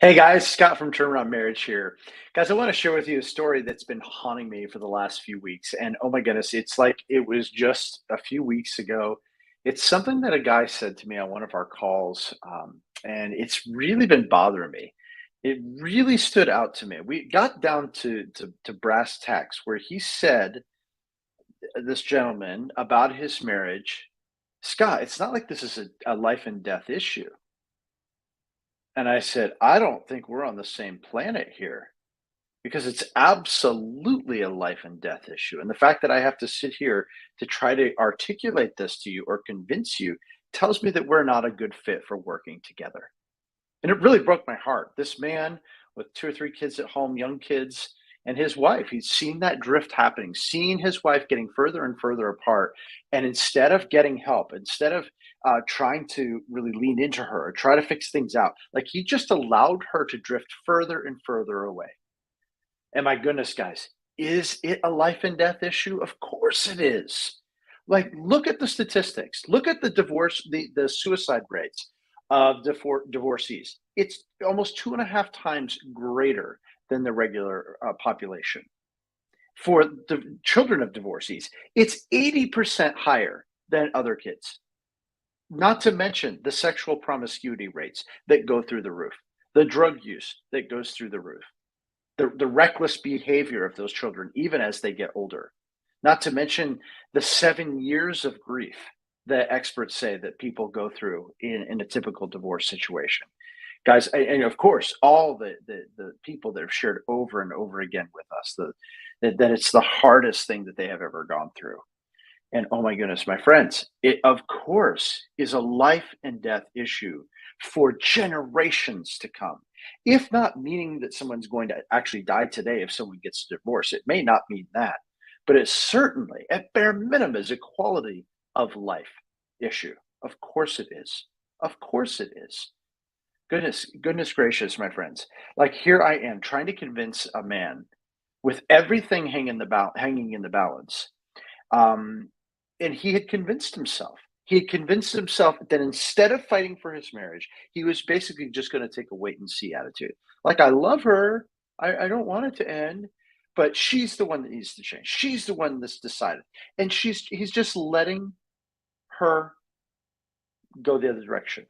Hey guys, Scott from Turnaround Marriage here. Guys, I want to share with you a story that's been haunting me for the last few weeks. And oh my goodness, it's like it was just a few weeks ago. It's something that a guy said to me on one of our calls, and it's really been bothering me. It really stood out to me. We got down to brass tacks where he said, this gentleman, about his marriage, Scott, it's not like this is a life and death issue. And I said, I don't think we're on the same planet here because it's absolutely a life and death issue. And the fact that I have to sit here to try to articulate this to you or convince you tells me that we're not a good fit for working together. And it really broke my heart. This man with two or three kids at home, young kids, and his wife, he's seen that drift happening, seeing his wife getting further and further apart. And instead of getting help, instead of trying to really lean into her or try to fix things out, like he just allowed her to drift further and further away. And my goodness, guys, is it a life and death issue? Of course it is. Like, look at the statistics. Look at the divorce, the suicide rates of divorcees. It's almost 2.5 times greater than the regular population. For the children of divorcees, it's 80% higher than other kids. Not to mention the sexual promiscuity rates that go through the roof, the drug use that goes through the roof, the reckless behavior of those children, even as they get older. Not to mention the 7 years of grief that experts say that people go through in a typical divorce situation. Guys, and of course, all the people that have shared over and over again with us that it's the hardest thing that they have ever gone through. And oh my goodness, my friends, it of course is a life and death issue for generations to come. If not meaning that someone's going to actually die today if someone gets divorced, it may not mean that, but it certainly, at bare minimum, is a quality of life issue. Of course it is. Of course it is. Goodness gracious, my friends. Like here I am trying to convince a man with everything hanging in the balance, um, and he had convinced himself. He had convinced himself that instead of fighting for his marriage, he was basically just going to take a wait and see attitude. Like, I love her. I don't want it to end, but she's the one that needs to change. She's the one that's decided. And he's just letting her go the other direction.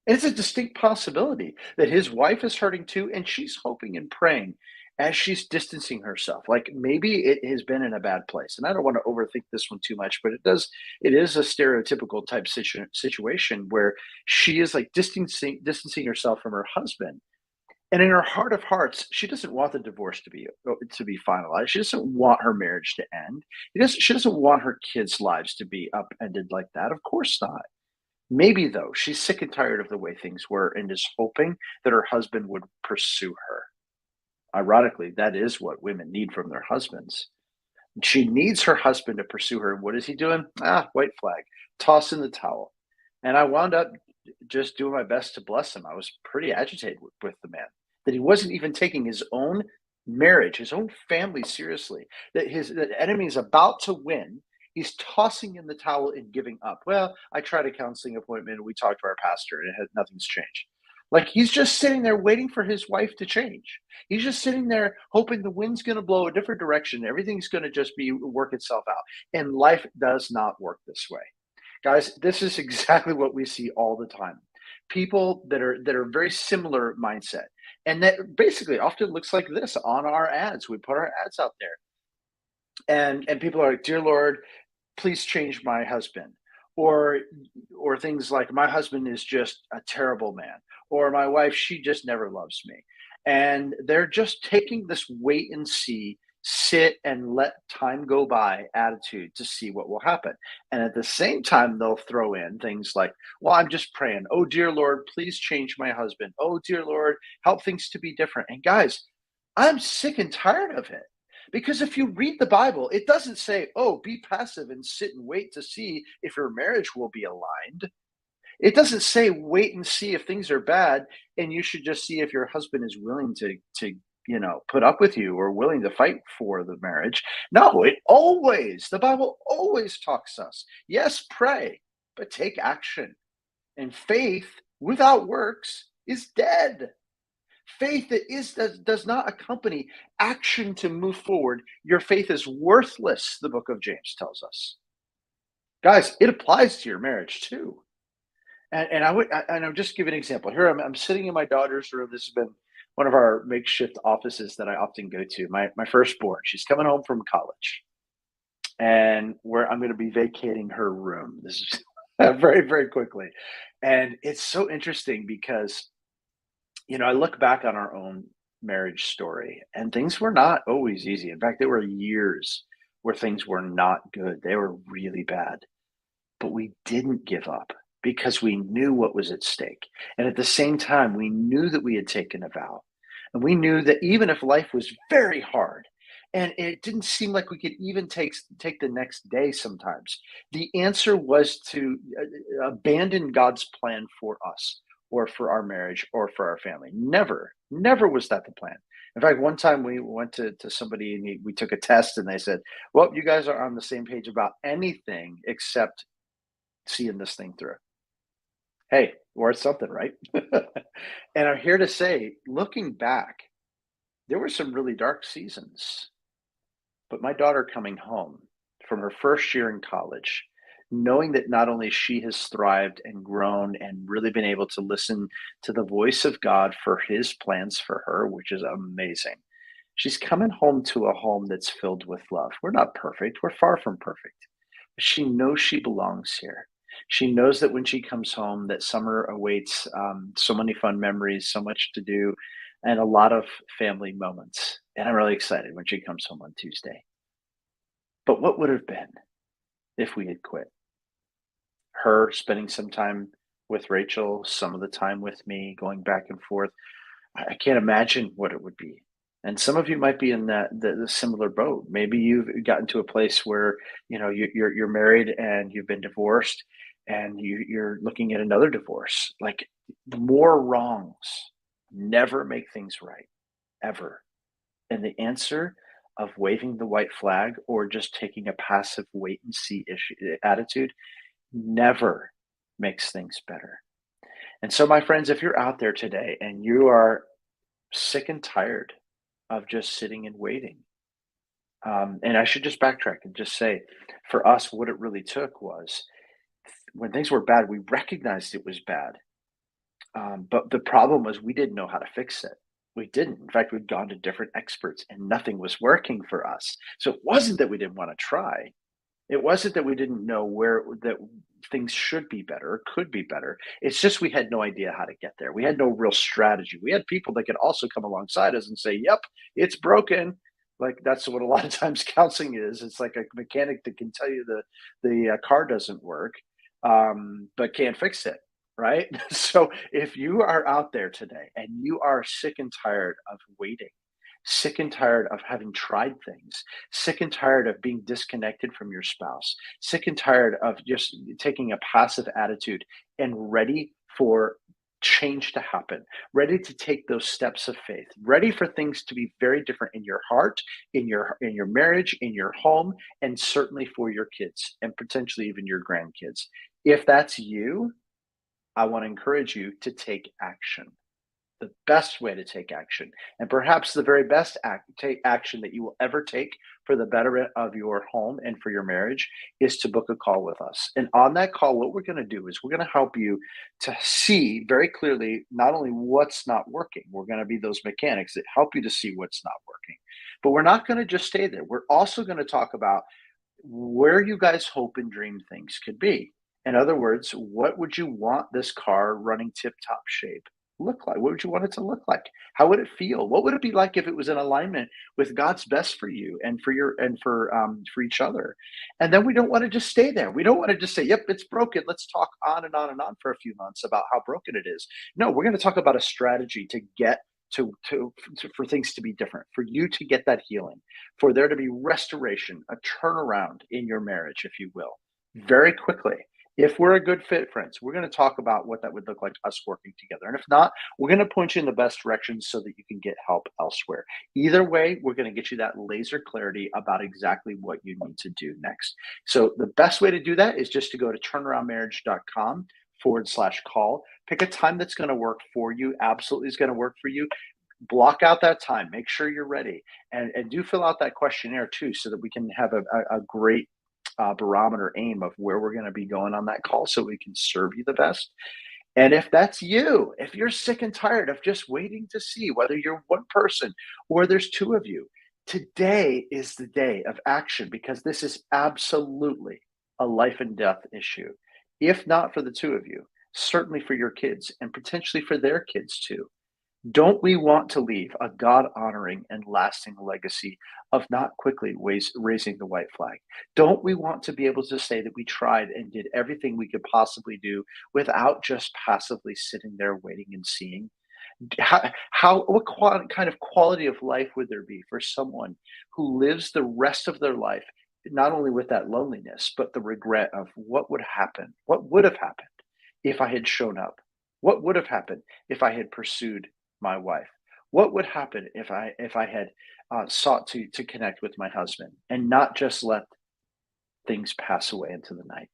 And it's a distinct possibility that his wife is hurting too, and she's hoping and praying as she's distancing herself. Like maybe it has been in a bad place. And I don't want to overthink this one too much, but it is a stereotypical type situation where she is like distancing herself from her husband. And in her heart of hearts, she doesn't want the divorce to be finalized. She doesn't want her marriage to end. She doesn't want her kids' lives to be upended like that. Of course not. Maybe, though, she's sick and tired of the way things were and is hoping that her husband would pursue her. Ironically, that is what women need from their husbands. She needs her husband to pursue her. What is he doing? White flag, toss in the towel. And I wound up just doing my best to bless him. I was pretty agitated with the man that he wasn't even taking his own marriage, his own family seriously, that enemy is about to win. He's tossing in the towel and giving up. Well, I tried a counseling appointment and we talked to our pastor and nothing's changed. Like he's just sitting there waiting for his wife to change. He's just sitting there hoping the wind's going to blow a different direction. Everything's going to just be work itself out. And life does not work this way. Guys, this is exactly what we see all the time. People that are very similar mindset. And that basically often looks like this on our ads. We put our ads out there. And people are like, "Dear Lord, please change my husband." Or or things like, "My husband is just a terrible man," or "My wife, she just never loves me." And they're just taking this wait and see, sit and let time go by attitude to see what will happen. And at the same time, they'll throw in things like, "Well, I'm just praying. Oh, dear Lord, please change my husband. Oh, dear Lord, help things to be different." And guys, I'm sick and tired of it. Because if you read the Bible, it doesn't say, "Oh, be passive and sit and wait to see if your marriage will be aligned." It doesn't say, "Wait and see if things are bad, and you should just see if your husband is willing to put up with you or willing to fight for the marriage." No, the Bible always talks us. Yes, pray, but take action. And faith without works is dead. Faith that does not accompany action to move forward, your faith is worthless, the book of James tells us. Guys, it applies to your marriage too. And I'll just give an example. Here I'm sitting in my daughter's room. This has been one of our makeshift offices that I often go to. My firstborn, she's coming home from college, and where I'm going to be vacating her room. This is very, very quickly. And it's so interesting because, I look back on our own marriage story and things were not always easy. In fact, there were years where things were not good. They were really bad, but we didn't give up because we knew what was at stake. And at the same time, we knew that we had taken a vow. And we knew that even if life was very hard and it didn't seem like we could even take the next day sometimes, the answer was to abandon God's plan for us or for our marriage or for our family. Never, never was that the plan. In fact, one time we went to somebody and we took a test and they said, well, you guys are on the same page about anything except seeing this thing through. Hey, worth something, right? And I'm here to say, looking back, there were some really dark seasons, but my daughter coming home from her first year in college, knowing that not only she has thrived and grown and really been able to listen to the voice of God for his plans for her, which is amazing. She's coming home to a home that's filled with love. We're not perfect, we're far from perfect. She knows she belongs here. She knows that when she comes home, that summer awaits so many fun memories, so much to do, and a lot of family moments. And I'm really excited when she comes home on Tuesday. But what would have been if we had quit? Her spending some time with Rachel, some of the time with me, going back and forth. I can't imagine what it would be. And some of you might be in the similar boat. Maybe you've gotten to a place where you're married and you've been divorced, and you're looking at another divorce. Like, the more wrongs never make things right, ever. And the answer of waving the white flag or just taking a passive wait and see attitude never makes things better. And so, my friends, if you're out there today and you are sick and tired of just sitting and waiting. And I should just backtrack and just say, for us, what it really took was when things were bad, we recognized it was bad. But the problem was we didn't know how to fix it. We didn't. In fact, we'd gone to different experts and nothing was working for us. So it wasn't that we didn't want to try. It wasn't that we didn't know where that things should be better or could be better. It's just we had no idea how to get there. We had no real strategy. We had people that could also come alongside us and say, "Yep, it's broken." Like, that's what a lot of times counseling is. It's like a mechanic that can tell you the car doesn't work, but can't fix it. Right. So if you are out there today and you are sick and tired of waiting, sick and tired of having tried things, sick and tired of being disconnected from your spouse, sick and tired of just taking a passive attitude and ready for change to happen, ready to take those steps of faith, ready for things to be very different in your heart, in your marriage, in your home, and certainly for your kids and potentially even your grandkids. If that's you, I want to encourage you to take action. The best way to take action, and perhaps the very best take action that you will ever take for the betterment of your home and for your marriage, is to book a call with us. And on that call, what we're going to do is we're going to help you to see very clearly not only what's not working, we're going to be those mechanics that help you to see what's not working, but we're not going to just stay there. We're also going to talk about where you guys hope and dream things could be. In other words, what would you want this car running tip top shape look like? What would you want it to look like? How would it feel? What would it be like if it was in alignment with God's best for you and for each other? And then we don't want to just stay there. We don't want to just say, "Yep, it's broken. Let's talk on and on and on for a few months about how broken it is." No, we're going to talk about a strategy to get for things to be different, for you to get that healing, for there to be restoration, a turnaround in your marriage, if you will, very quickly. If we're a good fit, friends, we're going to talk about what that would look like, us working together. And if not, we're going to point you in the best direction so that you can get help elsewhere. Either way, we're going to get you that laser clarity about exactly what you need to do next. So the best way to do that is just to go to turnaroundmarriage.com/call. Pick a time that's going to work for you. Absolutely is going to work for you. block out that time, make sure you're ready, and do fill out that questionnaire too, so that we can have a great barometer aim of where we're going to be going on that call so we can serve you the best. And if that's you, if you're sick and tired of just waiting to see whether you're one person or there's two of you, today is the day of action, because this is absolutely a life and death issue. If not for the two of you, certainly for your kids and potentially for their kids too. Don't we want to leave a God honoring and lasting legacy of not quickly raising the white flag? Don't we want to be able to say that we tried and did everything we could possibly do without just passively sitting there waiting and seeing? Kind of quality of life would there be for someone who lives the rest of their life not only with that loneliness, but the regret of what would happen? What would have happened if I had shown up? What would have happened if I had pursued my wife? What would happen if I had sought to connect with my husband and not just let things pass away into the night?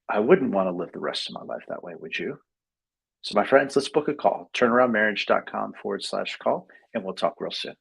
I wouldn't want to live the rest of my life that way, would you? So, my friends, let's book a call. Turnaroundmarriage.com/call, and we'll talk real soon.